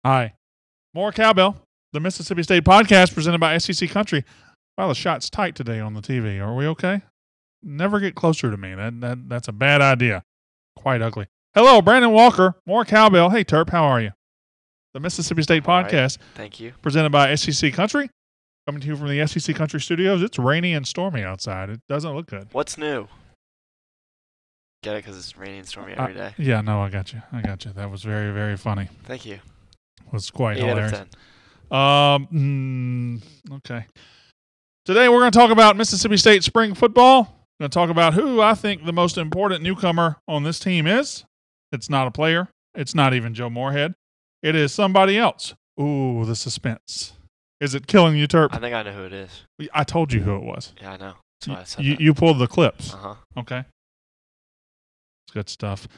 Hi. More Cowbell, the Mississippi State podcast presented by SEC Country. Wow, the shot's tight today on the TV. Are we okay? Never get closer to me. That's a bad idea. Quite ugly. Hello, Brandon Walker. More Cowbell. Hey, Terp, how are you? The Mississippi State podcast. Right. Thank you. Presented by SEC Country. Coming to you from the SEC Country studios. It's rainy and stormy outside. It doesn't look good. What's new? Get it because it's rainy and stormy every day. Yeah, no, I got you. That was very, very funny. Thank you. It was quite 8 hilarious. out of 10. Okay. Today we're going to talk about Mississippi State spring football. We're going to talk about who I think the most important newcomer on this team is. It's not a player. It's not even Joe Moorhead. It is somebody else. Ooh, the suspense. Is it killing you, Terp? I think I know who it is. I told you who it was. Yeah, I know. That's why I said You pulled the clips. that. Okay. It's good stuff.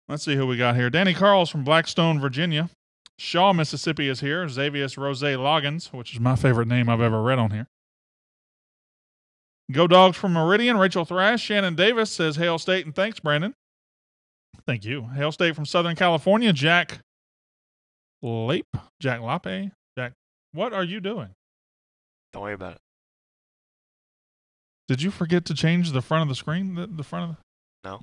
Let's see who we got here. Danny Carls from Blackstone, Virginia. Shaw, Mississippi is here. Xavier Rose Loggins, which is my favorite name I've ever read on here. Go Dogs from Meridian. Rachel Thrash. Shannon Davis says, Hail State, and thanks, Brandon. Thank you. Hail State from Southern California. Jack Lape. Jack, what are you doing? Don't worry about it. Did you forget to change the front of the screen? The front of the... No.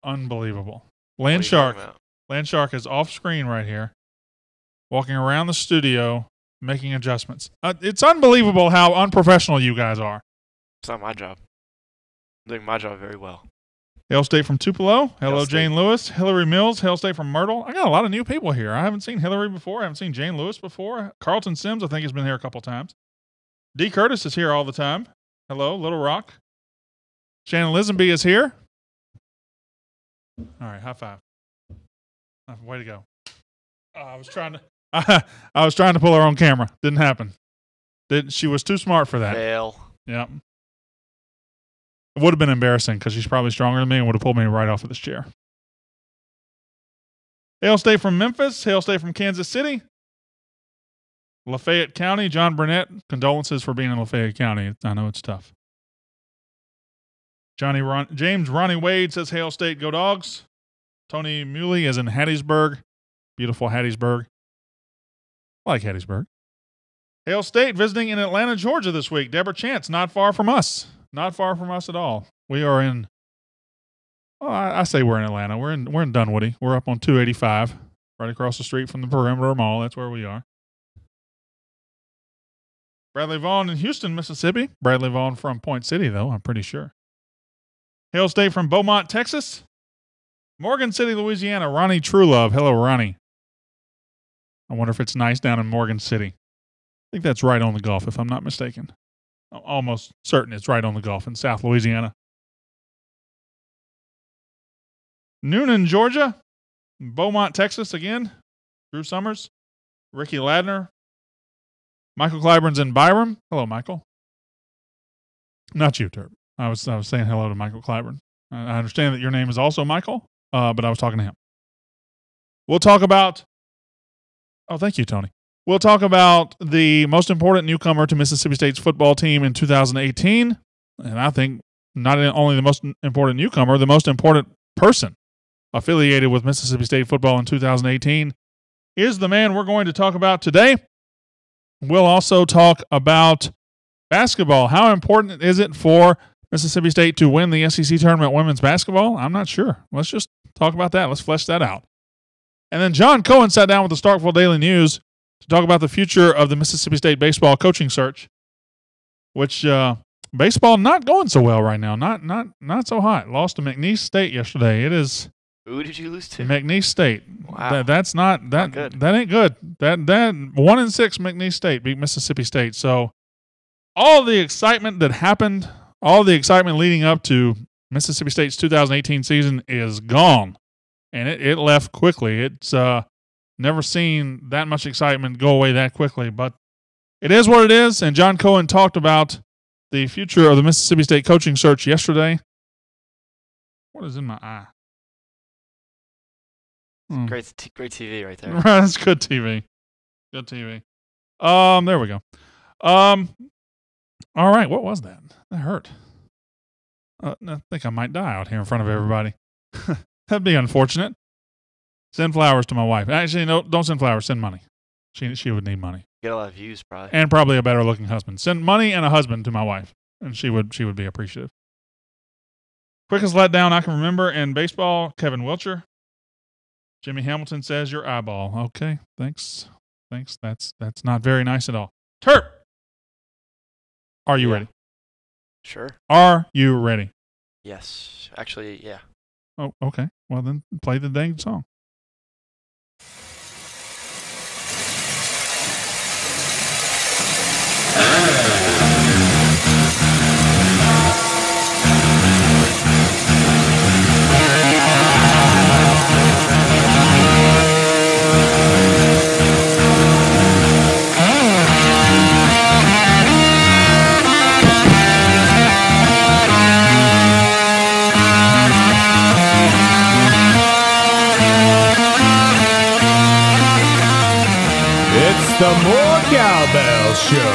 Unbelievable. What are Land you Shark. talking about? Land Shark is off screen right here, walking around the studio, making adjustments. It's unbelievable how unprofessional you guys are. It's not my job. I'm doing my job very well. Hail State from Tupelo. Hello, Hail State. Jane Lewis. Hillary Mills. Hail State from Myrtle. I got a lot of new people here. I haven't seen Hillary before. I haven't seen Jane Lewis before. Carlton Sims, I think, has been here a couple times. D. Curtis is here all the time. Hello, Little Rock. Shannon Lisenby is here. All right, high five. Way to go. I was trying to pull her on camera. Didn't happen. She was too smart for that. Fail. Yep. It would have been embarrassing because she's probably stronger than me and would have pulled me right off of this chair. Hail State from Memphis. Hail State from Kansas City. Lafayette County. John Burnett. Condolences for being in Lafayette County. I know it's tough. James Ronnie Wade says, Hail State, go Dogs. Tony Muley is in Hattiesburg. Beautiful Hattiesburg. I like Hattiesburg. Hail State visiting in Atlanta, Georgia this week. Deborah Chance, not far from us. Not far from us at all. We are in, I say we're in Atlanta. We're in Dunwoody. We're up on 285, right across the street from the Perimeter Mall. That's where we are. Bradley Vaughn in Houston, Mississippi. Bradley Vaughn from Point City, though, I'm pretty sure. Hail State from Beaumont, Texas. Morgan City, Louisiana. Ronnie Truelove. Hello, Ronnie. I wonder if it's nice down in Morgan City. I think that's right on the Gulf, if I'm not mistaken. I'm almost certain it's right on the Gulf in South Louisiana. Noonan, Georgia. Beaumont, Texas again. Drew Summers. Ricky Ladner. Michael Clyburn's in Byram. Hello, Michael. Not you, Turb. I was saying hello to Michael Clyburn. I understand that your name is also Michael, but I was talking to him. We'll talk about... Oh, thank you, Tony. We'll talk about the most important newcomer to Mississippi State's football team in 2018. And I think not only the most important newcomer, the most important person affiliated with Mississippi State football in 2018 is the man we're going to talk about today. We'll also talk about basketball. How important is it for Mississippi State to win the SEC tournament women's basketball? I'm not sure. Let's just talk about that. Let's flesh that out. And then John Cohen sat down with the Starkville Daily News to talk about the future of the Mississippi State baseball coaching search, which baseball not going so well right now. Not so hot. Lost to McNeese State yesterday. It is. Who did you lose to? McNeese State. Wow. That's not good. That ain't good. That 1-6 McNeese State beat Mississippi State. So all the excitement that happened, all the excitement leading up to Mississippi State's 2018 season is gone. And it left quickly. It's never seen that much excitement go away that quickly. But it is what it is. And John Cohen talked about the future of the Mississippi State coaching search yesterday. What is in my eye? Great TV right there. That's good TV. Good TV. There we go. All right. What was that? That hurt. I think I might die out here in front of everybody. That'd be unfortunate. Send flowers to my wife. Actually, no, don't send flowers. Send money. She would need money. Get a lot of views, probably. And probably a better looking husband. Send money and a husband to my wife, and she would be appreciative. Quickest letdown I can remember in baseball, Kevin Wiltshire. Jimmy Hamilton says your eyeball. Okay, thanks. That's not very nice at all. Terp, are you ready? Sure. Are you ready? Yes. Actually, yeah. Oh, okay. Well, then play the dang song. It's the More Cowbell Show,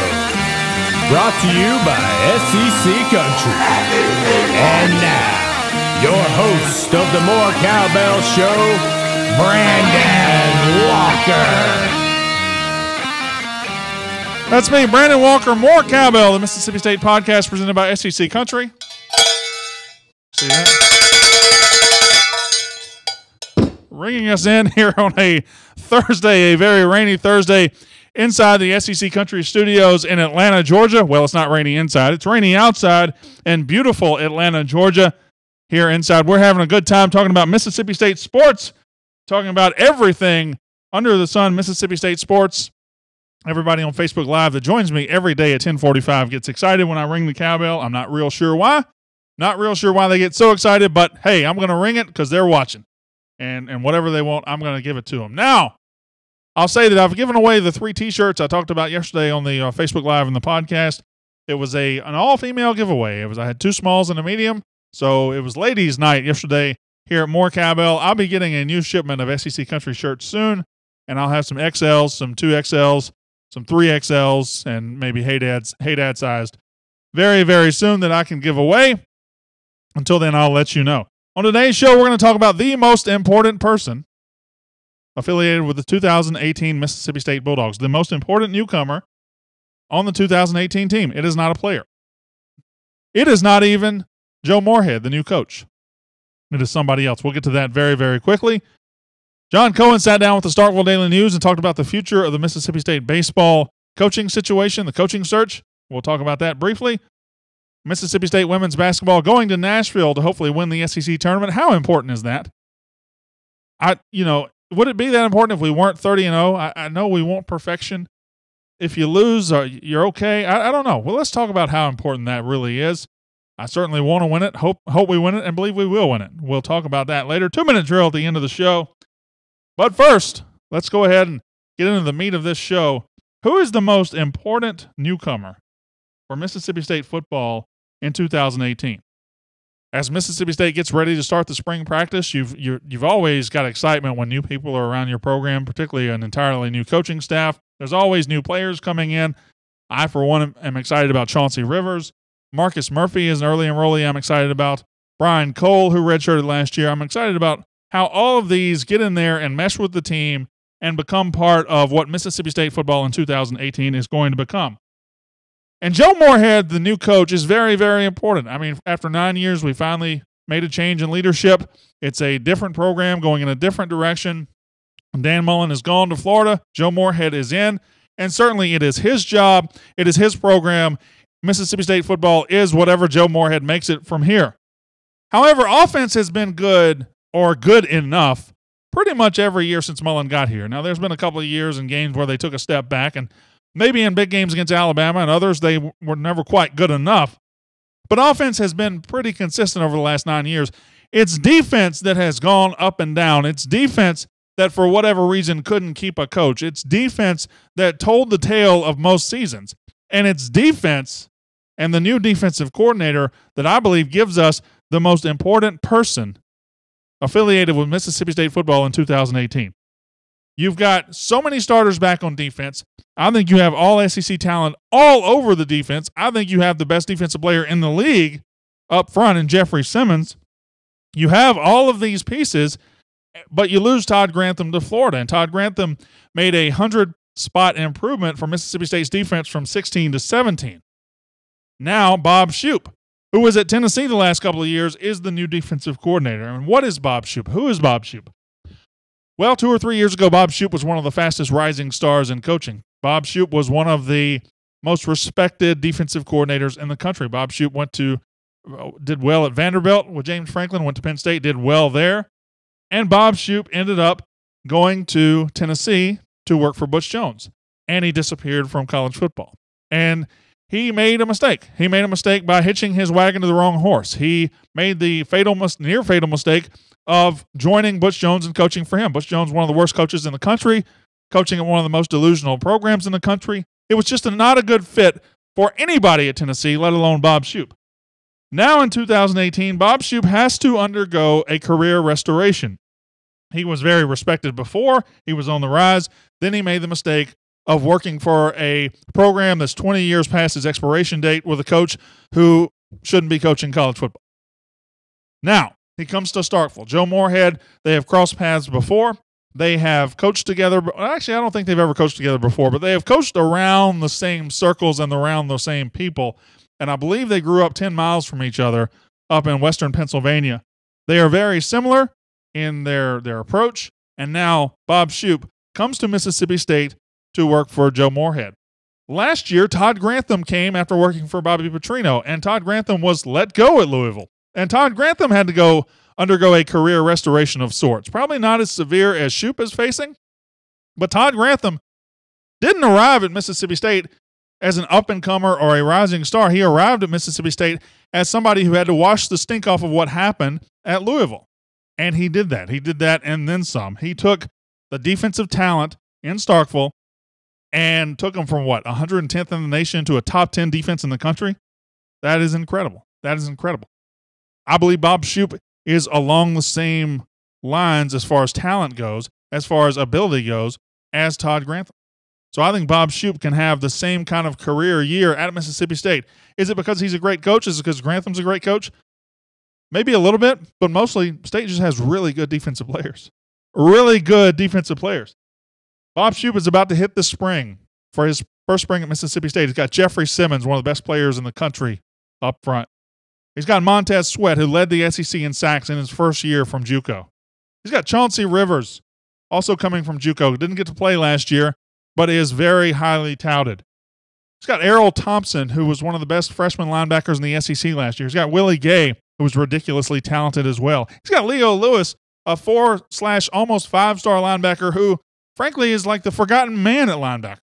brought to you by SEC Country. And now, your host of the More Cowbell Show, Brandon Walker. That's me, Brandon Walker, More Cowbell, the Mississippi State podcast presented by SEC Country. See that? Ringing us in here on a Thursday, a very rainy Thursday, inside the SEC Country Studios in Atlanta, Georgia. Well, it's not rainy inside. It's rainy outside in beautiful Atlanta, Georgia. Here inside, we're having a good time talking about Mississippi State sports, talking about everything under the sun, Mississippi State sports. Everybody on Facebook Live that joins me every day at 10:45 gets excited when I ring the cowbell. I'm not real sure why. Not real sure why they get so excited, but hey, I'm going to ring it because they're watching. And whatever they want, I'm going to give it to them. Now, I'll say that I've given away the 3 T-shirts I talked about yesterday on the Facebook Live and the podcast. It was an all-female giveaway. I had 2 smalls and a medium, so it was ladies' night yesterday here at More Cowbell. I'll be getting a new shipment of SEC Country shirts soon, and I'll have some XLs, some 2XLs, some 3XLs, and maybe Hey Dad sized very, very soon that I can give away. Until then, I'll let you know. On today's show, we're going to talk about the most important person affiliated with the 2018 Mississippi State Bulldogs, the most important newcomer on the 2018 team. It is not a player. It is not even Joe Moorhead, the new coach. It is somebody else. We'll get to that very, very quickly. John Cohen sat down with the Starkville Daily News and talked about the future of the Mississippi State baseball coaching situation, the coaching search. We'll talk about that briefly. Mississippi State women's basketball going to Nashville to hopefully win the SEC tournament. How important is that? Would it be that important if we weren't 30-0? I know we want perfection. If you lose, you're okay. I don't know. Well, let's talk about how important that really is. I certainly want to win it. Hope we win it, and believe we will win it. We'll talk about that later. 2-minute drill at the end of the show. But first, let's go ahead and get into the meat of this show. Who is the most important newcomer for Mississippi State football in 2018? As Mississippi State gets ready to start the spring practice, you've always got excitement when new people are around your program, particularly an entirely new coaching staff. There's always new players coming in. I, for one, am excited about Chauncey Rivers. Marcus Murphy is an early enrollee I'm excited about. Brian Cole, who redshirted last year. I'm excited about how all of these get in there and mesh with the team and become part of what Mississippi State football in 2018 is going to become. And Joe Moorhead, the new coach, is very, very important. I mean, after 9 years, we finally made a change in leadership. It's a different program going in a different direction. Dan Mullen is gone to Florida. Joe Moorhead is in. And certainly it is his job. It is his program. Mississippi State football is whatever Joe Moorhead makes it from here. However, offense has been good or good enough pretty much every year since Mullen got here. Now, there's been a couple of years in games where they took a step back, and maybe in big games against Alabama and others, they were never quite good enough. But offense has been pretty consistent over the last 9 years. It's defense that has gone up and down. It's defense that, for whatever reason, couldn't keep a coach. It's defense that told the tale of most seasons. And it's defense and the new defensive coordinator that I believe gives us the most important person affiliated with Mississippi State football in 2018. You've got so many starters back on defense. I think you have all SEC talent all over the defense. I think you have the best defensive player in the league up front in Jeffrey Simmons. You have all of these pieces, But you lose Todd Grantham to Florida, and Todd Grantham made a 100-spot improvement for Mississippi State's defense from 16 to 17. Now Bob Shoop, who was at Tennessee the last couple of years, is the new defensive coordinator. And what is Bob Shoop? Who is Bob Shoop? Well, 2 or 3 years ago, Bob Shoop was one of the fastest rising stars in coaching. Bob Shoop was one of the most respected defensive coordinators in the country. Bob Shoop did well at Vanderbilt with James Franklin, went to Penn State, did well there. And Bob Shoop ended up going to Tennessee to work for Butch Jones. And he disappeared from college football. And he made a mistake. He made a mistake by hitching his wagon to the wrong horse. He made the near fatal mistake of joining Butch Jones and coaching for him. Butch Jones, one of the worst coaches in the country, coaching at one of the most delusional programs in the country. It was just not a good fit for anybody at Tennessee, let alone Bob Shoop. Now in 2018, Bob Shoop has to undergo a career restoration. He was very respected before. He was on the rise. Then he made the mistake of working for a program that's 20 years past its expiration date with a coach who shouldn't be coaching college football. Now, he comes to Starkville. Joe Moorhead, they have crossed paths before. They have coached together. Actually, I don't think they've ever coached together before, but they have coached around the same circles and around the same people. And I believe they grew up 10 miles from each other up in western Pennsylvania. They are very similar in their approach. And now Bob Shoop comes to Mississippi State to work for Joe Moorhead. Last year, Todd Grantham came after working for Bobby Petrino, and Todd Grantham was let go at Louisville. And Todd Grantham had to undergo a career restoration of sorts. Probably not as severe as Shoop is facing, but Todd Grantham didn't arrive at Mississippi State as an up-and-comer or a rising star. He arrived at Mississippi State as somebody who had to wash the stink off of what happened at Louisville. And he did that. He did that and then some. He took the defensive talent in Starkville and took them from 110th in the nation to a top 10 defense in the country. That is incredible. That is incredible. I believe Bob Shoop is along the same lines as far as talent goes, as far as ability goes, as Todd Grantham. So I think Bob Shoop can have the same kind of career year at Mississippi State. Is it because he's a great coach? Is it because Grantham's a great coach? Maybe a little bit, but mostly State just has really good defensive players. Really good defensive players. Bob Shoop is about to hit the spring for his first spring at Mississippi State. He's got Jeffrey Simmons, one of the best players in the country, up front. He's got Montez Sweat, who led the SEC in sacks in his first year from JUCO. He's got Chauncey Rivers, also coming from JUCO. Didn't get to play last year, but is very highly touted. He's got Errol Thompson, who was one of the best freshman linebackers in the SEC last year. He's got Willie Gay, who was ridiculously talented as well. He's got Leo Lewis, a 4/ almost 5-star linebacker who, frankly, is like the forgotten man at linebacker.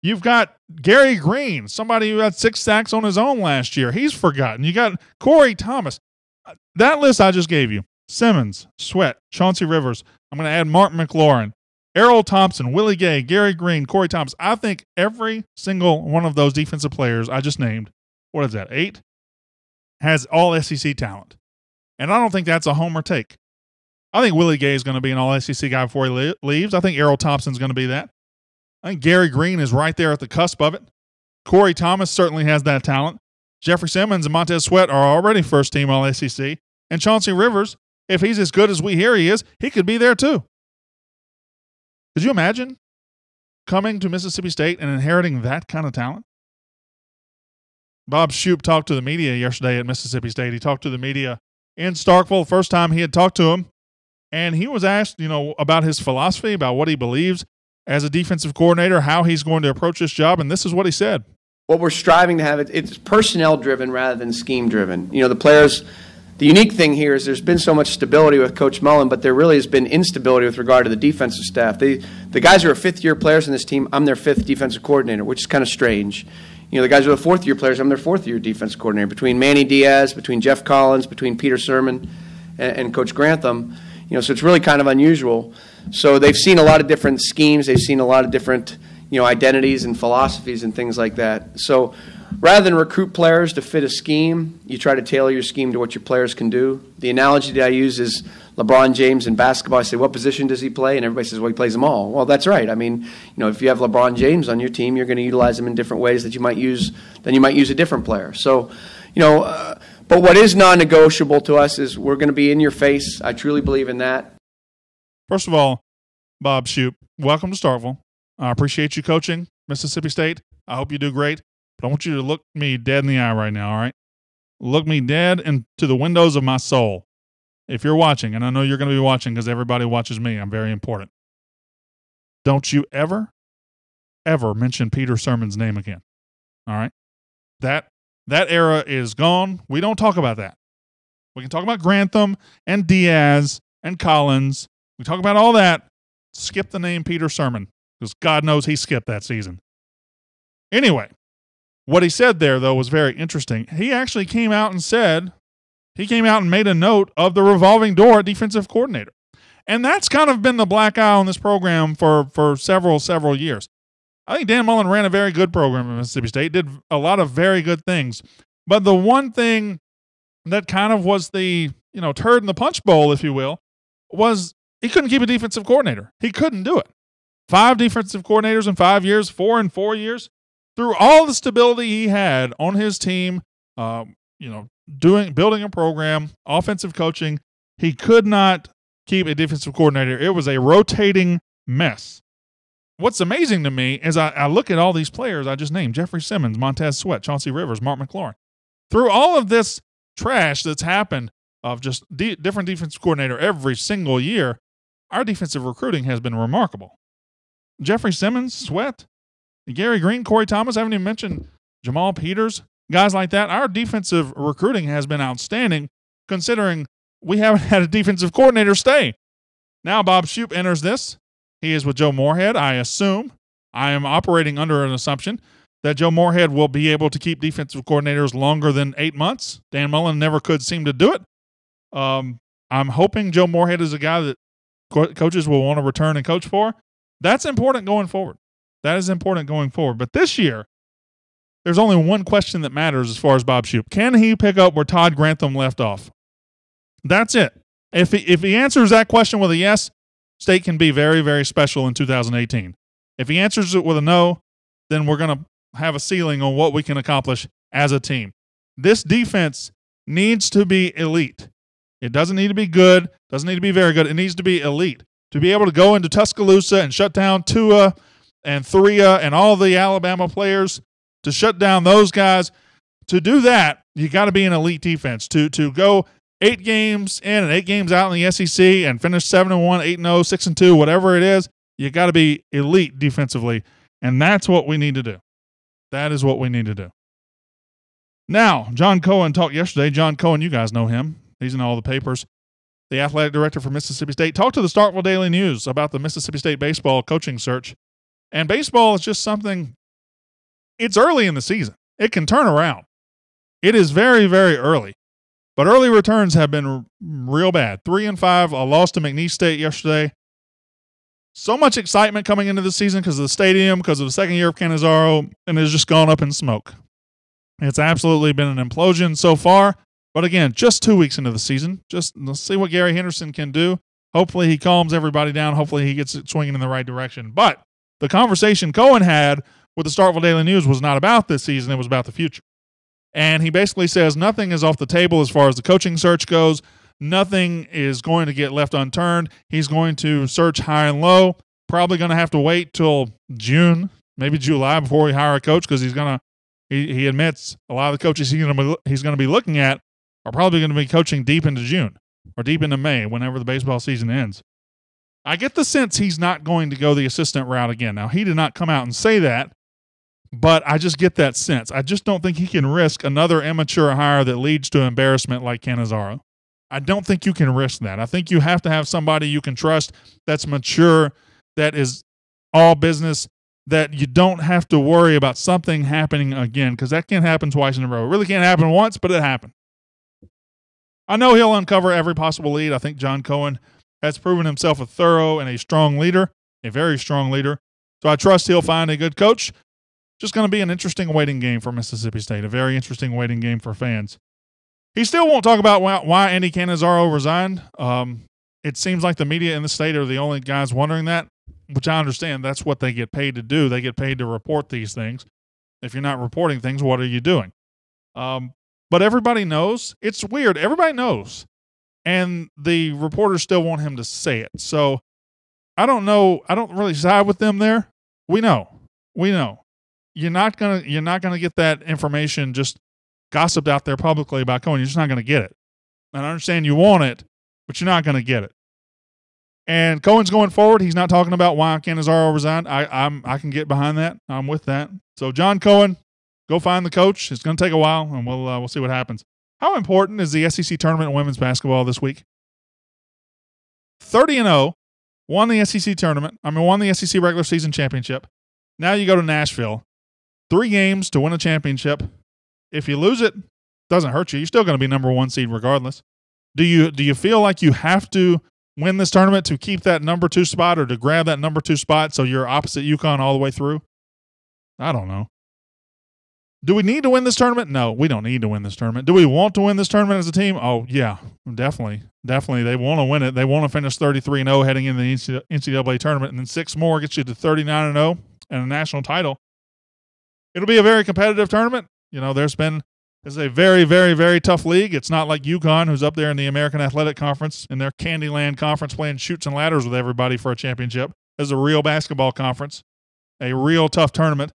You've got Gary Green, somebody who had 6 sacks on his own last year. He's forgotten. You got Corey Thomas. That list I just gave you: Simmons, Sweat, Chauncey Rivers. I'm going to add Mark McLaurin, Errol Thompson, Willie Gay, Gary Green, Corey Thomas. I think every single one of those defensive players I just named, what is that, 8, has all SEC talent. And I don't think that's a homer take. I think Willie Gay is going to be an all SEC guy before he leaves. I think Errol Thompson's going to be that. I think Gary Green is right there at the cusp of it. Corey Thomas certainly has that talent. Jeffrey Simmons and Montez Sweat are already first-team All-SEC. And Chauncey Rivers, if he's as good as we hear he is, he could be there too. Could you imagine coming to Mississippi State and inheriting that kind of talent? Bob Shoop talked to the media yesterday at Mississippi State. He talked to the media in Starkville, the first time he had talked to him. And he was asked, about his philosophy, about what he believes as a defensive coordinator, how he's going to approach this job, and this is what he said. What we're striving to have, it's personnel-driven rather than scheme-driven. The players, the unique thing here is there's been so much stability with Coach Mullen, but there really has been instability with regard to the defensive staff. The guys who are fifth-year players in this team, I'm their 5th defensive coordinator, which is kind of strange. The guys who are 4th-year players, I'm their 4th-year defensive coordinator. Between Manny Diaz, between Jeff Collins, between Peter Sermon, and Coach Grantham, so it's really kind of unusual. So they've seen a lot of different schemes. They've seen a lot of different, identities and philosophies and things like that. So rather than recruit players to fit a scheme, you try to tailor your scheme to what your players can do. The analogy that I use is LeBron James in basketball. I say, what position does he play? And everybody says, well, he plays them all. Well, that's right. I mean, if you have LeBron James on your team, you're going to utilize him in different ways that you might use a different player. So, But what is non-negotiable to us is we're going to be in your face. I truly believe in that. First of all, Bob Shoop, welcome to Starkville. I appreciate you coaching Mississippi State. I hope you do great. But I want you to look me dead in the eye right now, all right? Look me dead into the windows of my soul. If you're watching, and I know you're going to be watching because everybody watches me, I'm very important. Don't you ever mention Peter Sirmon's name again, all right? That era is gone. We don't talk about that. We can talk about Grantham and Diaz and Collins. We talk about all that. Skip the name Peter Sirmon because God knows he skipped that season. Anyway, what he said there, though, was very interesting. He actually came out and made a note of the revolving door at defensive coordinator. And that's kind of been the black eye on this program for several years. I think Dan Mullen ran a very good program at Mississippi State, did a lot of very good things. But the one thing that kind of was the, turd in the punch bowl, if you will, was he couldn't keep a defensive coordinator. He couldn't do it. 5 defensive coordinators in 5 years, 4 in 4 years. Through all the stability he had on his team, building a program, offensive coaching, he could not keep a defensive coordinator. It was a rotating mess. What's amazing to me is I look at all these players I just named: Jeffrey Simmons, Montez Sweat, Chauncey Rivers, Mark McLaurin. Through all of this trash that's happened of just different defensive coordinator every single year, our defensive recruiting has been remarkable. Jeffrey Simmons, Sweat, Gary Green, Corey Thomas, I haven't even mentioned Jamal Peters, guys like that. Our defensive recruiting has been outstanding considering we haven't had a defensive coordinator stay. Now Bob Shoop enters this. He is with Joe Moorhead. I am operating under an assumption that Joe Moorhead will be able to keep defensive coordinators longer than 8 months. Dan Mullen never could seem to do it. I'm hoping Joe Moorhead is a guy that coaches will want to return and coach for. That's important going forward. That is important going forward. But this year, there's only one question that matters as far as Bob Shoop. Can he pick up where Todd Grantham left off? That's it. If he answers that question with a yes, State can be very, very special in 2018. If he answers it with a no, then we're going to have a ceiling on what we can accomplish as a team. This defense needs to be elite. It doesn't need to be good, doesn't need to be very good. It needs to be elite. To be able to go into Tuscaloosa and shut down Tua and Threa and all the Alabama players, to shut down those guys, to do that, you got to be an elite defense. To go 8 games in and 8 games out in the SEC and finish 7-1, 8-0, 6-2, whatever it is, you got to be elite defensively, and that's what we need to do. That is what we need to do. Now, John Cohen talked yesterday. John Cohen, you guys know him. He's in all the papers. The athletic director for Mississippi State talked to the Starkville Daily News about the Mississippi State baseball coaching search. And baseball is just something, it's early in the season. It can turn around. It is very, very early. But early returns have been real bad. 3-5, a loss to McNeese State yesterday. So much excitement coming into the season because of the stadium, because of the second year of Canizaro, and it's just gone up in smoke. It's absolutely been an implosion so far. But again, just 2 weeks into the season. Just let's see what Gary Henderson can do. Hopefully he calms everybody down. Hopefully he gets it swinging in the right direction. But the conversation Cohen had with the Starkville Daily News was not about this season. It was about the future. And he basically says nothing is off the table as far as the coaching search goes. Nothing is going to get left unturned. He's going to search high and low. Probably going to have to wait till June, maybe July before we hire a coach because he admits a lot of the coaches he's going to be looking at are probably going to be coaching deep into June or deep into May, whenever the baseball season ends. I get the sense he's not going to go the assistant route again. Now, he did not come out and say that, but I just get that sense. I just don't think he can risk another immature hire that leads to embarrassment like Canizaro. I don't think you can risk that. I think you have to have somebody you can trust that's mature, that is all business, that you don't have to worry about something happening again, because that can't happen twice in a row. It really can't happen once, but it happened. I know he'll uncover every possible lead. I think John Cohen has proven himself a thorough and a strong leader, a very strong leader. So I trust he'll find a good coach. Just going to be an interesting waiting game for Mississippi State, a very interesting waiting game for fans. He still won't talk about why Andy Canizaro resigned. It seems like the media in the state are the only guys wondering that, which I understand. That's what they get paid to do. They get paid to report these things. If you're not reporting things, what are you doing? But everybody knows. It's weird. Everybody knows. And the reporters still want him to say it. So I don't know. I don't really side with them there. We know. You're not gonna get that information just gossiped out there publicly about Cohen. You're just not gonna get it. And I understand you want it, but you're not gonna get it. And Cohen's going forward. He's not talking about why Cannizzaro resigned. I can get behind that. I'm with that. So John Cohen, go find the coach. It's going to take a while, and we'll see what happens. How important is the SEC tournament in women's basketball this week? 30-0, won the SEC tournament. Won the SEC regular season championship. Now you go to Nashville. 3 games to win a championship. If you lose it, doesn't hurt you. You're still going to be number 1 seed regardless. Do you feel like you have to win this tournament to keep that number 2 spot or to grab that number 2 spot so you're opposite UConn all the way through? I don't know. Do we need to win this tournament? No, we don't need to win this tournament. Do we want to win this tournament as a team? Oh, yeah, definitely. Definitely. They want to win it. They want to finish 33-0 heading into the NCAA tournament, and then 6 more gets you to 39-0 and a national title. It'll be a very competitive tournament. This is a very, very, very tough league. It's not like UConn, who's up there in the American Athletic Conference, in their Candyland Conference, playing chutes and ladders with everybody for a championship. This is a real basketball conference, a real tough tournament.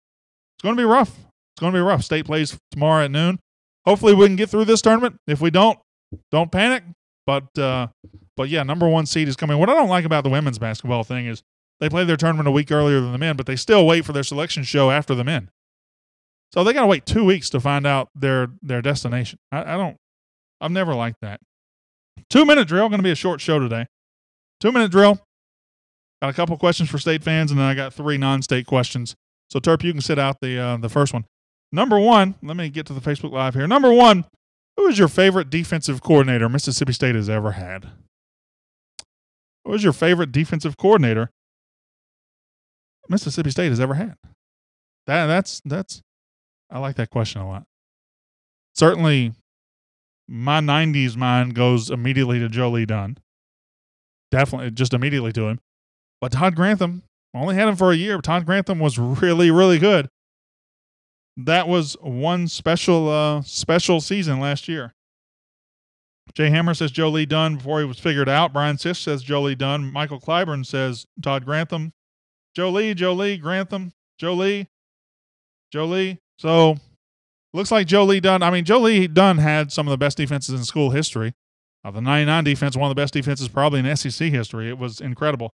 It's going to be rough. It's going to be rough. State plays tomorrow at noon. Hopefully we can get through this tournament. If we don't panic. But yeah, number 1 seed is coming. What I don't like about the women's basketball thing is they play their tournament a week earlier than the men, but they still wait for their selection show after the men. So they got to wait 2 weeks to find out their destination. I've never liked that. 2-minute drill, going to be a short show today. 2-minute drill. Got a couple questions for state fans, and then I got 3 non-state questions. So Terp, you can sit out the first one. Number 1, let me get to the Facebook Live here. Number 1, who is your favorite defensive coordinator Mississippi State has ever had? Who is your favorite defensive coordinator Mississippi State has ever had? That's I like that question a lot. Certainly, my 90s mind goes immediately to Joe Lee Dunn. Definitely, just immediately to him. But Todd Grantham, only had him for a year. But Todd Grantham was really, really good. That was one special season last year. Jay Hammer says Joe Lee Dunn before he was figured out. Brian Sish says Joe Lee Dunn. Michael Clyburn says Todd Grantham. Joe Lee, Grantham, Joe Lee. So, looks like Joe Lee Dunn. Joe Lee Dunn had some of the best defenses in school history. The 99 defense, one of the best defenses probably in SEC history. It was incredible.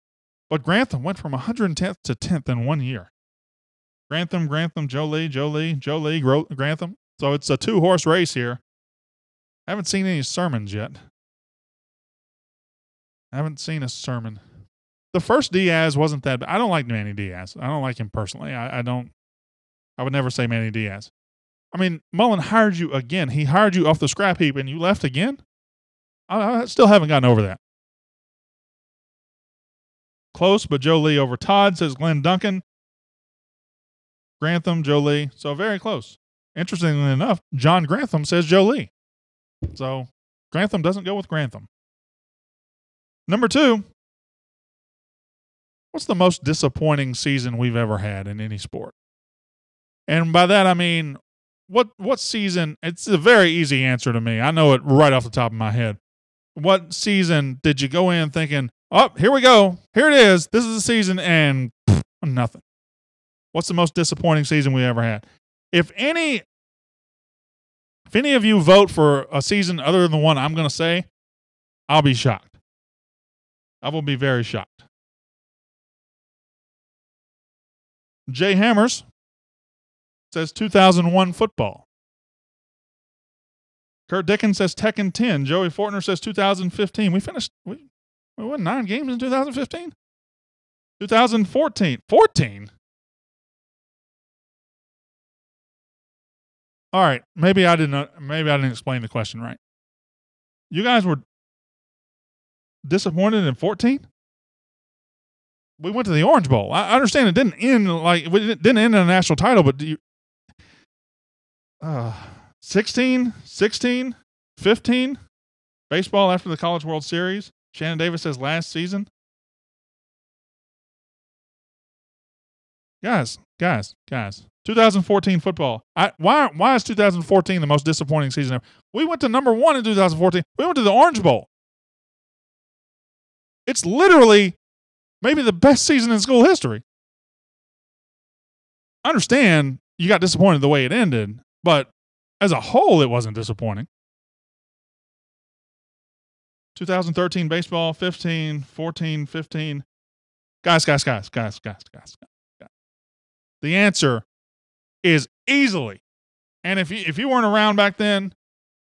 But Grantham went from 110th to 10th in 1 year. Grantham, Joe Lee, Grantham. So, it's a 2-horse race here. I haven't seen any sermons yet. I haven't seen a sermon. The first Diaz wasn't that bad. I don't like Manny Diaz. I don't like him personally. I would never say Manny Diaz. Mullen hired you again. He hired you off the scrap heap and you left again? I still haven't gotten over that. Close, but Joe Lee over Todd, says Glenn Duncan. Grantham, Joe Lee. So very close. Interestingly enough, John Grantham says Joe Lee. So Grantham doesn't go with Grantham. Number 2. What's the most disappointing season we've ever had in any sport? And by that, I mean, what season? It's a very easy answer to me. I know it right off the top of my head. What season did you go in thinking, oh, here we go. Here it is. This is the season, and nothing. What's the most disappointing season we ever had? If any of you vote for a season other than the one I'm going to say, I'll be shocked. I will be very shocked. Jay Hammers says 2001 football. Kurt Dickens says Tekken 10. Joey Fortner says 2015. We won 9 games in 2015? 2014. 14? All right, maybe I didn't explain the question right. You guys were disappointed in 14? We went to the Orange Bowl. I understand it didn't end in a national title, but 16, 15, baseball after the College World Series. Shannon Davis says last season. Guys, 2014 football. Why is 2014 the most disappointing season ever? We went to number 1 in 2014. We went to the Orange Bowl. It's literally maybe the best season in school history. I understand you got disappointed the way it ended, but as a whole, it wasn't disappointing. 2013 baseball, 15, 14, 15. Guys. The answer is easily, and if you weren't around back then,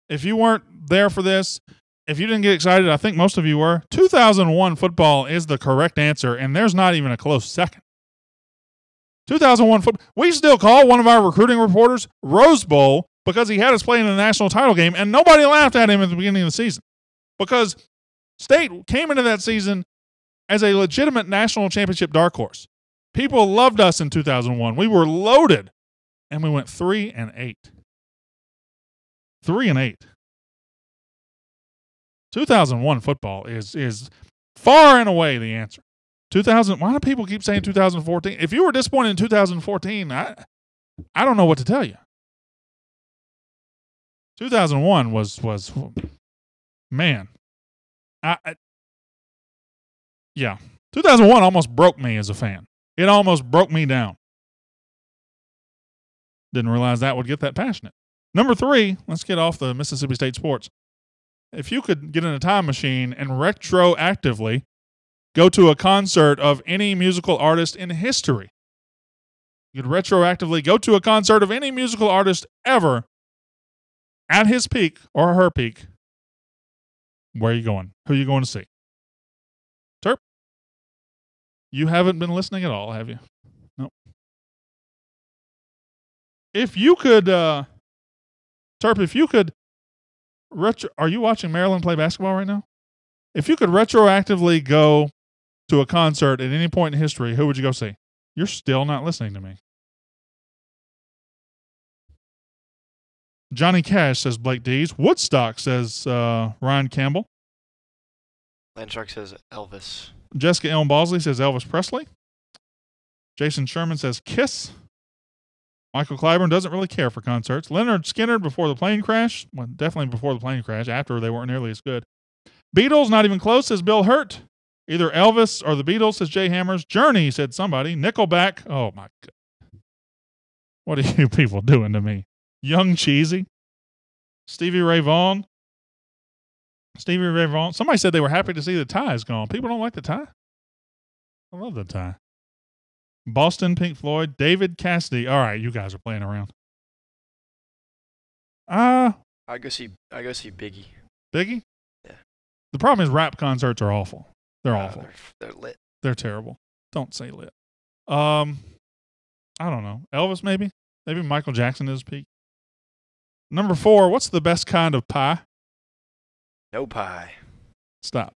if you weren't there for this, if you didn't get excited, I think most of you were, 2001 football is the correct answer, and there's not even a close second. 2001 football. We still call one of our recruiting reporters Rose Bowl because he had us playing in the national title game, and nobody laughed at him at the beginning of the season because State came into that season as a legitimate national championship dark horse. People loved us in 2001. We were loaded, and we went 3-8. 3-8. 2001 football is far and away the answer. 2000. Why do people keep saying 2014? If you were disappointed in 2014, I don't know what to tell you. 2001 was man. Yeah. 2001 almost broke me as a fan. It almost broke me down. Didn't realize that would get that passionate. Number 3, let's get off the Mississippi State sports. If you could get in a time machine and retroactively go to a concert of any musical artist in history, you could retroactively go to a concert of any musical artist ever at his peak or her peak, where are you going? Who are you going to see? Terp? You haven't been listening at all, have you? Nope. If you could, Terp, if you could, are you watching Maryland play basketball right now? If you could retroactively go to a concert at any point in history, who would you go see? You're still not listening to me. Johnny Cash, says Blake Dees. Woodstock, says Ryan Campbell. Landshark says Elvis. Jessica Elm Bosley says Elvis Presley. Jason Sherman says Kiss. Michael Clyburn doesn't really care for concerts. Leonard Skinner before the plane crash. Well, definitely before the plane crash. After, they weren't nearly as good. Beatles, not even close, says Bill Hurt. Either Elvis or the Beatles, says Jay Hammers. Journey, said somebody. Nickelback. Oh, my God. What are you people doing to me? Young Cheesy. Stevie Ray Vaughan. Somebody said they were happy to see the tie is gone. People don't like the tie? I love the tie. Boston, Pink Floyd, David Cassidy. All right, you guys are playing around. I go see Biggie. Biggie? Yeah. The problem is rap concerts are awful. They're awful. They're lit. They're terrible. Don't say lit. I don't know. Elvis, maybe? Maybe Michael Jackson is peak. Number 4, what's the best kind of pie? No pie. Stop.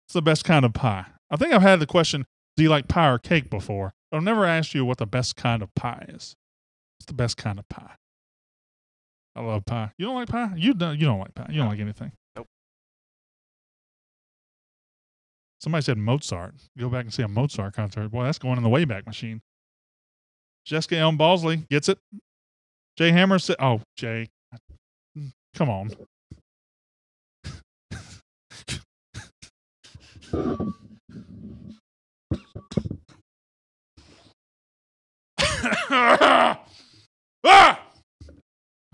What's the best kind of pie? I think I've had the question, do you like pie or cake before? But I've never asked you what the best kind of pie is. What's the best kind of pie? I love pie. You don't like pie? You don't like pie. You don't like anything. Nope. Somebody said Mozart. Go back and see a Mozart concert. Boy, that's going in the Wayback Machine. Jessica Elm Bosley gets it. Jay Hammer said, oh, Jay. Come on.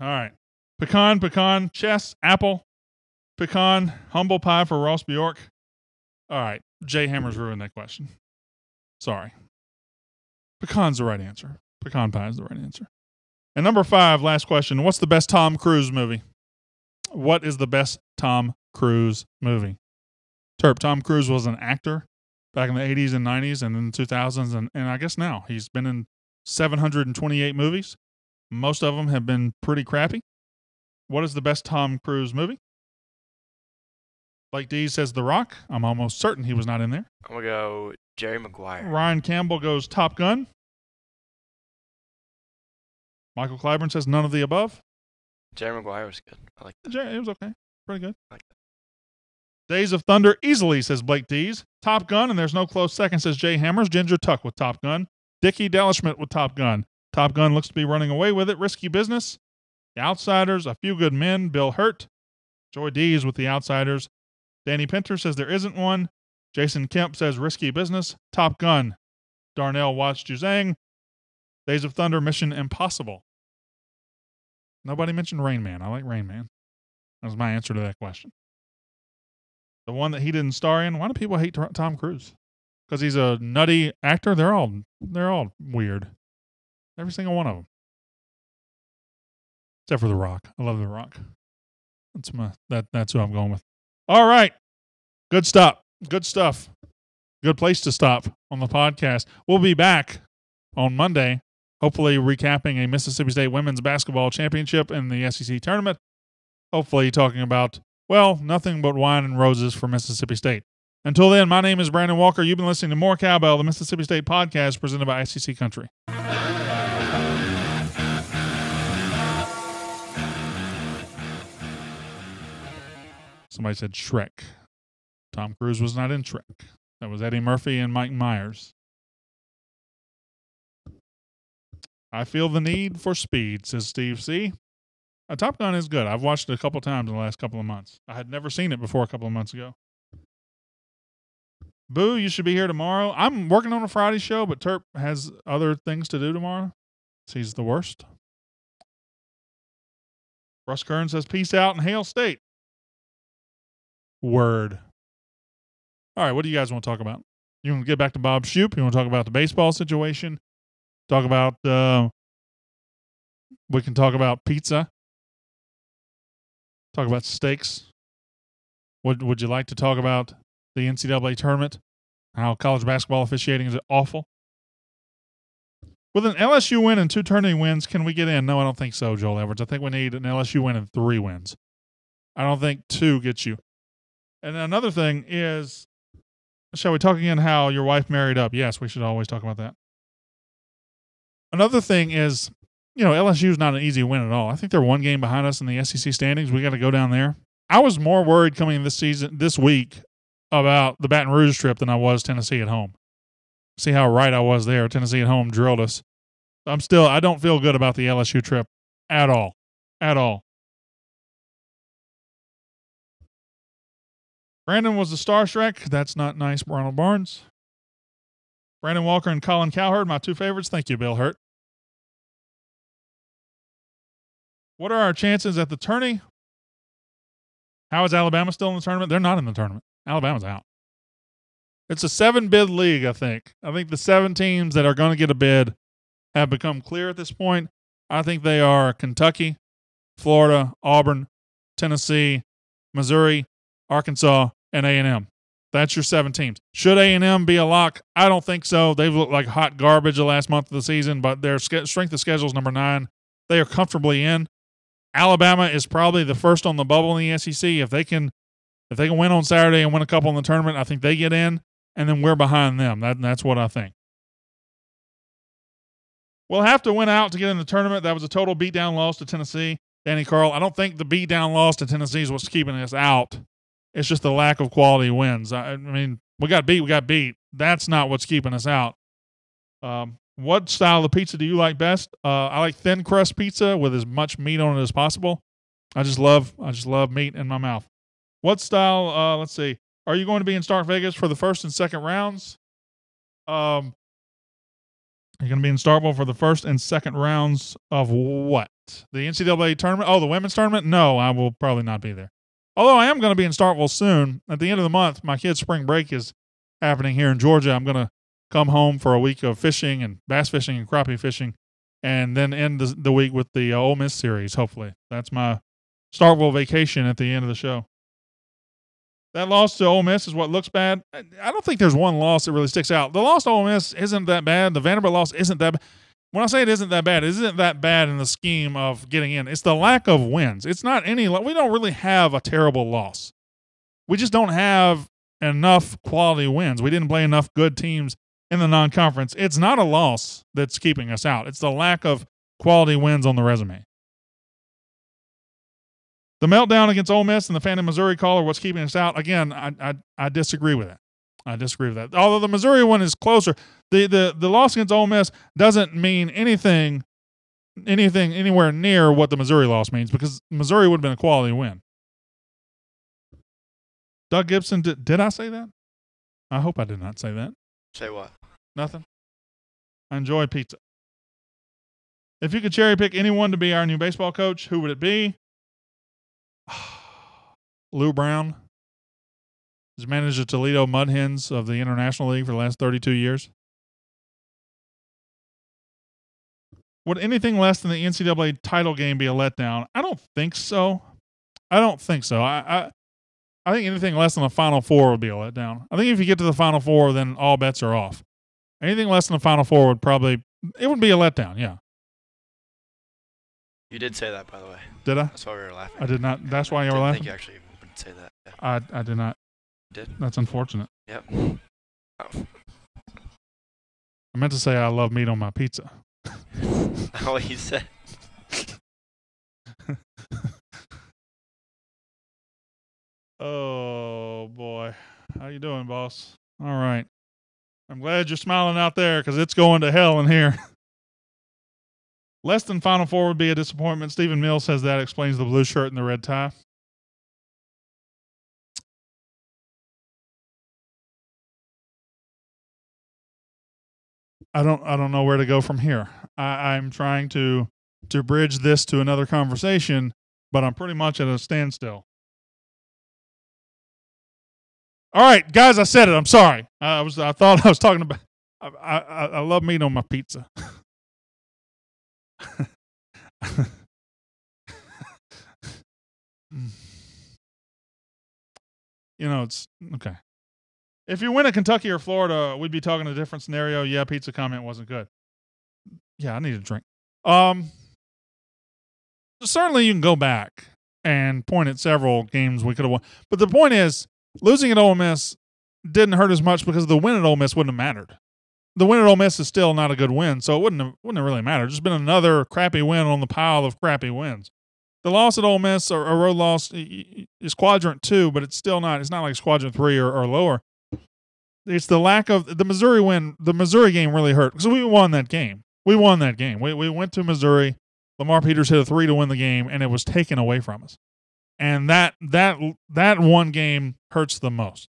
All right. Pecan, chess, apple, pecan, humble pie for Ross Bjork. All right. Jay Hammer's ruined that question. Sorry. Pecan's the right answer. Pecan pie is the right answer. And number 5, last question. What's the best Tom Cruise movie? What is the best Tom Cruise movie? Terp, Tom Cruise was an actor back in the 80s and 90s and in the 2000s. And I guess now he's been in 728 movies. Most of them have been pretty crappy. What is the best Tom Cruise movie? Blake D says The Rock. I'm almost certain he was not in there. I'm going to go Jerry Maguire. Ryan Campbell goes Top Gun. Michael Clyburn says none of the above. Jerry Maguire was good. I like that. It was okay. Pretty good. I like that. Days of Thunder easily, says Blake Dees. Top Gun, and there's no close second, says Jay Hammers. Ginger Tuck with Top Gun. Dickie Delishmet with Top Gun. Top Gun looks to be running away with it. Risky Business. The Outsiders. A Few Good Men. Bill Hurt. Joy D is with The Outsiders. Danny Pinter says there isn't one. Jason Kemp says Risky Business. Top Gun. Darnell Watts Juzang. Days of Thunder. Mission Impossible. Nobody mentioned Rain Man. I like Rain Man. That was my answer to that question. The one that he didn't star in. Why do people hate Tom Cruise? Because he's a nutty actor? They're all weird. Every single one of them. Except for The Rock. I love The Rock. That's who I'm going with. All right. Good stuff. Good stuff. Good place to stop on the podcast. We'll be back on Monday, hopefully recapping a Mississippi State women's basketball championship in the SEC tournament. Hopefully talking about, well, nothing but wine and roses for Mississippi State. Until then, my name is Brandon Walker. You've been listening to More Cowbell, the Mississippi State podcast presented by SEC Country. Somebody said Shrek. Tom Cruise was not in Shrek. That was Eddie Murphy and Mike Myers. I feel the need for speed, says Steve C. Top Gun is good. I've watched it a couple times in the last couple of months. I had never seen it before a couple of months ago. Boo, you should be here tomorrow. I'm working on a Friday show, but Terp has other things to do tomorrow. He's the worst. Russ Kern says peace out and hail State. Word. All right, what do you guys want to talk about? You want to get back to Bob Shoop? You want to talk about the baseball situation? Talk about, we can talk about pizza. Talk about steaks. Would you like to talk about the NCAA tournament? How college basketball officiating is awful? With an LSU win and 2 tourney wins, can we get in? No, I don't think so, Joel Edwards. I think we need an LSU win and 3 wins. I don't think 2 gets you. And another thing is, shall we talk again how your wife married up? Yes, we should always talk about that. Another thing is, LSU is not an easy win at all. I think they're 1 game behind us in the SEC standings. We got to go down there. I was more worried coming this week about the Baton Rouge trip than I was Tennessee at home. See how right I was there. Tennessee at home drilled us. I don't feel good about the LSU trip at all. At all. Brandon was the starstruck. That's not nice, Ronald Barnes. Brandon Walker and Colin Cowherd, my 2 favorites. Thank you, Bill Hurt. What are our chances at the tourney? How is Alabama still in the tournament? They're not in the tournament. Alabama's out. It's a 7-bid league, I think. I think the 7 teams that are going to get a bid have become clear at this point. I think they are Kentucky, Florida, Auburn, Tennessee, Missouri, Arkansas, and A&M. That's your 7 teams. Should A&M be a lock? I don't think so. They've looked like hot garbage the last month of the season, but their strength of schedule is number 9. They are comfortably in. Alabama is probably the first on the bubble in the SEC. If they can win on Saturday and win a couple in the tournament, I think they get in, and then we're behind them. That's what I think. We'll have to win out to get in the tournament. That was a total beatdown loss to Tennessee. Danny Carl, I don't think the beatdown loss to Tennessee is what's keeping us out. It's just the lack of quality wins. I mean, we got beat. That's not what's keeping us out. What style of pizza do you like best? I like thin crust pizza with as much meat on it as possible. I just love meat in my mouth. What style? Let's see. Are you going to be in Stark Vegas for the first and second rounds? You're going to be in Starkville for the first and second rounds of what? The NCAA tournament? Oh, the women's tournament? No, I will probably not be there. Although I am going to be in Starkville soon. At the end of the month, my kids' spring break is happening here in Georgia. I'm going to come home for a week of fishing and bass fishing and crappie fishing, and then end the week with the Ole Miss series, hopefully. That's my Starkville vacation at the end of the show. That loss to Ole Miss is what looks bad. I don't think there's one loss that really sticks out. The loss to Ole Miss isn't that bad. The Vanderbilt loss isn't that bad. When I say it isn't that bad, it isn't that bad in the scheme of getting in. It's the lack of wins. It's not we don't really have a terrible loss. We just don't have enough quality wins. We didn't play enough good teams in the non-conference. It's not a loss that's keeping us out. It's the lack of quality wins on the resume. The meltdown against Ole Miss and the Phantom Missouri call are what's keeping us out. Again, I disagree with that. I disagree with that. Although the Missouri one is closer, the loss against Ole Miss doesn't mean anything anywhere near what the Missouri loss means, because Missouri would have been a quality win. Doug Gibson, did I say that? I hope I did not say that. Say what? Nothing. I enjoy pizza. If you could cherry pick anyone to be our new baseball coach, who would it be? Lou Brown. He's managed the Toledo Mud Hens of the International League for the last 32 years. Would anything less than the NCAA title game be a letdown? I don't think so. I think anything less than the Final Four would be a letdown. I think if you get to the Final Four, then all bets are off. Anything less than the Final Four would be a letdown, yeah. You did say that, by the way. Did I? That's why we were laughing. I did not. That's why you were I laughing? think you actually would say that. Yeah. I did not. You did? That's unfortunate. Yep. Oh. I meant to say I love meat on my pizza. Oh, you said. Oh, boy. How you doing, boss? All right. I'm glad you're smiling out there, because it's going to hell in here. Less than Final Four would be a disappointment. Stephen Mills says that explains the blue shirt and the red tie. I don't know where to go from here. I'm trying to bridge this to another conversation, but I'm pretty much at a standstill. All right, guys, I said it. I'm sorry. I thought I was talking about. I love meat on my pizza. It's okay. If you win at Kentucky or Florida, we'd be talking a different scenario. Yeah, pizza comment wasn't good. Yeah, I need a drink. Certainly you can go back and point at several games we could have won. But the point is, losing at Ole Miss didn't hurt as much because the win at Ole Miss wouldn't have mattered. The win at Ole Miss is still not a good win, so it wouldn't have really mattered. It's just been another crappy win on the pile of crappy wins. The loss at Ole Miss, or a road loss, is quadrant 2, but it's still not. It's not like it's quadrant 3 or lower. It's the lack of the Missouri win. The Missouri game really hurt because we won that game. We went to Missouri. Lamar Peters hit a 3 to win the game, and it was taken away from us. And that one game hurts the most.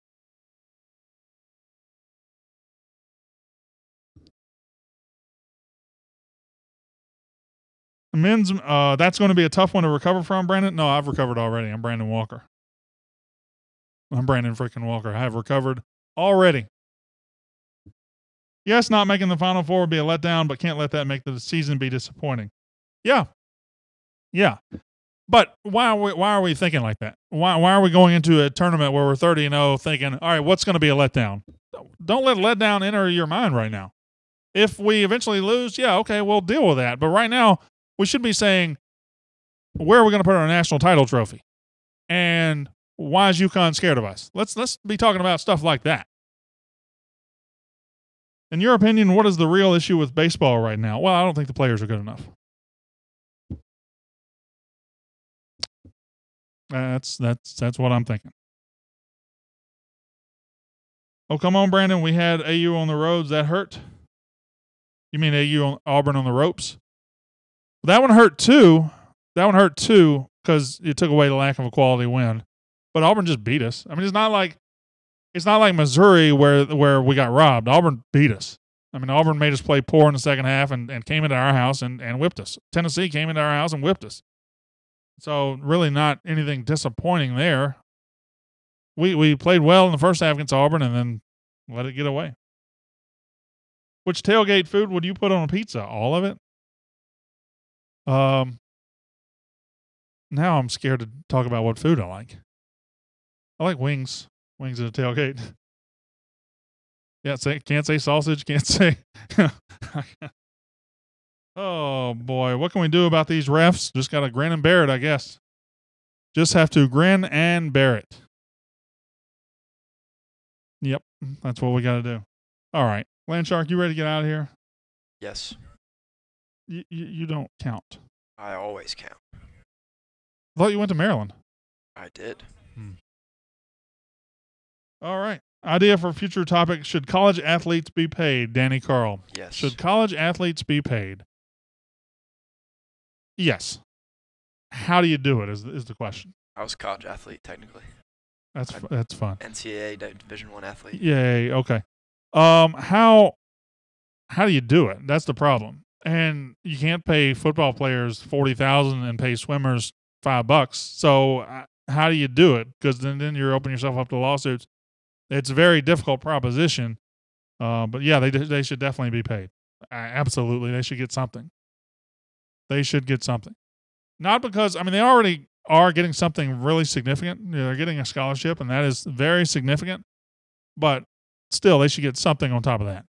Men's, that's going to be a tough one to recover from, Brandon. No, I've recovered already. I'm Brandon Walker. I'm Brandon freaking Walker. I have recovered already. Yes, not making the Final Four would be a letdown, but can't let that make the season be disappointing. Yeah. But why are we thinking like that? Why are we going into a tournament where we're 30-0 thinking, all right, what's going to be a letdown? Don't let letdown enter your mind right now. If we eventually lose, yeah, okay, we'll deal with that. But right now, we should be saying, where are we going to put our national title trophy? And why is UConn scared of us? Let's be talking about stuff like that. In your opinion, what is the real issue with baseball right now? Well, I don't think the players are good enough. That's what I'm thinking. Oh, come on, Brandon. We had AU on the roads. That hurt? You mean Auburn on the ropes? That one hurt too. Because it took away the lack of a quality win. But Auburn just beat us. I mean, it's not like Missouri where we got robbed. Auburn beat us. I mean, Auburn made us play poor in the second half and came into our house and whipped us. Tennessee came into our house and whipped us. So really not anything disappointing there. We played well in the first half against Auburn and then let it get away. Which tailgate food would you put on a pizza? All of it? Now I'm scared to talk about what food I like. I like wings. Wings at a tailgate. Yeah, can't say sausage. Can't say. Oh, boy. What can we do about these refs? Just got to grin and bear it, I guess. Just have to grin and bear it. Yep, that's what we got to do. All right. Landshark, you ready to get out of here? Yes. You don't count. I always count. I thought you went to Maryland. I did. All right. Idea for future topic: should college athletes be paid? Danny Carl. Yes. Should college athletes be paid? Yes. How do you do it? Is the question. I was a college athlete technically. That's fun. NCAA Division I athlete. Yay. Okay. How do you do it? That's the problem. And you can't pay football players $40,000 and pay swimmers $5. So how do you do it? Because then you're opening yourself up to lawsuits. It's a very difficult proposition. But yeah, they should definitely be paid. Absolutely, they should get something. They should get something. Not because they already are getting something really significant. They're getting a scholarship, and that is very significant. But still, they should get something on top of that.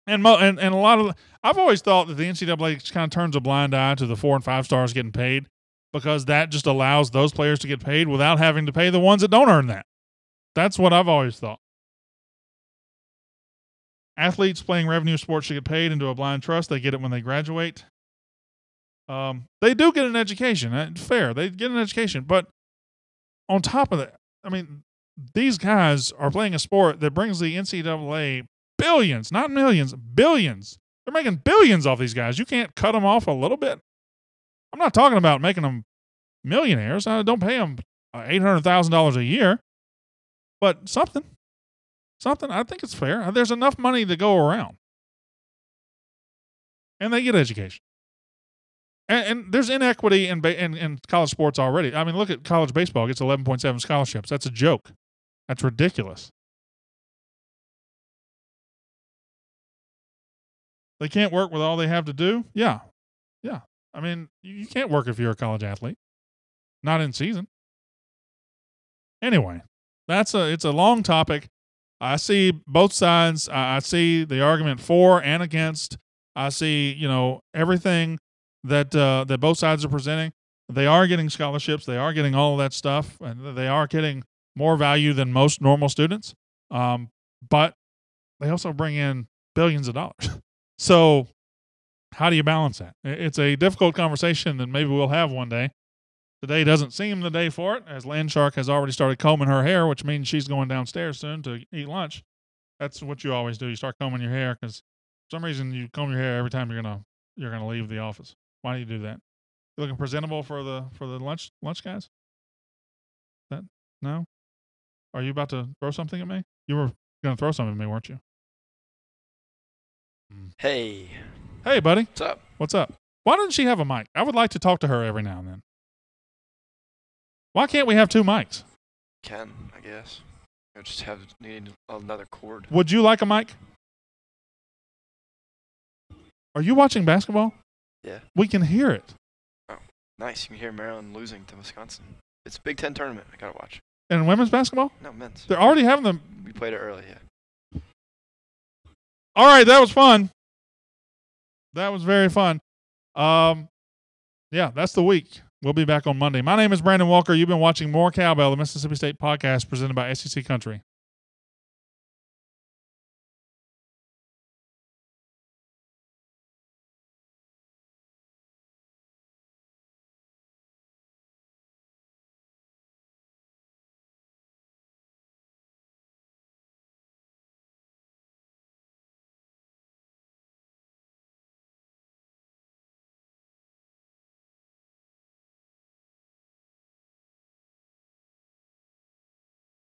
And a lot of I've always thought that the NCAA just kind of turns a blind eye to the 4 and 5 stars getting paid, because that just allows those players to get paid without having to pay the ones that don't earn that. That's what I've always thought. Athletes playing revenue sports should get paid into a blind trust. They get it when they graduate. They do get an education. Fair. They get an education. But on top of that, these guys are playing a sport that brings the NCAA billions, not millions, billions. They're making billions off these guys. You can't cut them off a little bit. I'm not talking about making them millionaires. I don't pay them $800,000 a year. But something. I think it's fair. There's enough money to go around. And they get education. And there's inequity in college sports already. Look at college baseball. It gets 11.7 scholarships. That's a joke. That's ridiculous. They can't work with all they have to do? Yeah. You can't work if you're a college athlete. Not in season. Anyway, it's a long topic. I see both sides. I see the argument for and against. I see, everything that both sides are presenting. They are getting scholarships. They are getting all of that stuff. And they are getting more value than most normal students. But they also bring in billions of dollars. So how do you balance that? It's a difficult conversation that maybe we'll have one day. Today doesn't seem the day for it, as Landshark has already started combing her hair, which means she's going downstairs soon to eat lunch. That's what you always do. You start combing your hair because for some reason you comb your hair every time you're gonna leave the office. Why do you do that? You looking presentable for the lunch guys? No? Are you about to throw something at me? You were gonna throw something at me, weren't you? Hey, buddy. what's up? What's up? Why doesn't she have a mic? I would like to talk to her every now and then. Why can't we have 2 mics? Ken, I guess. I just need another cord. Would you like a mic? Are you watching basketball? Yeah. We can hear it. Oh, nice. You can hear Maryland losing to Wisconsin. It's a Big Ten tournament. I gotta watch. And women's basketball? No, men's. They're already having them. We played it early, yeah. All right, that was fun. That was very fun. Yeah, that's the week. We'll be back on Monday. My name is Brandon Walker. You've been watching More Cowbell, the Mississippi State podcast presented by SEC Country.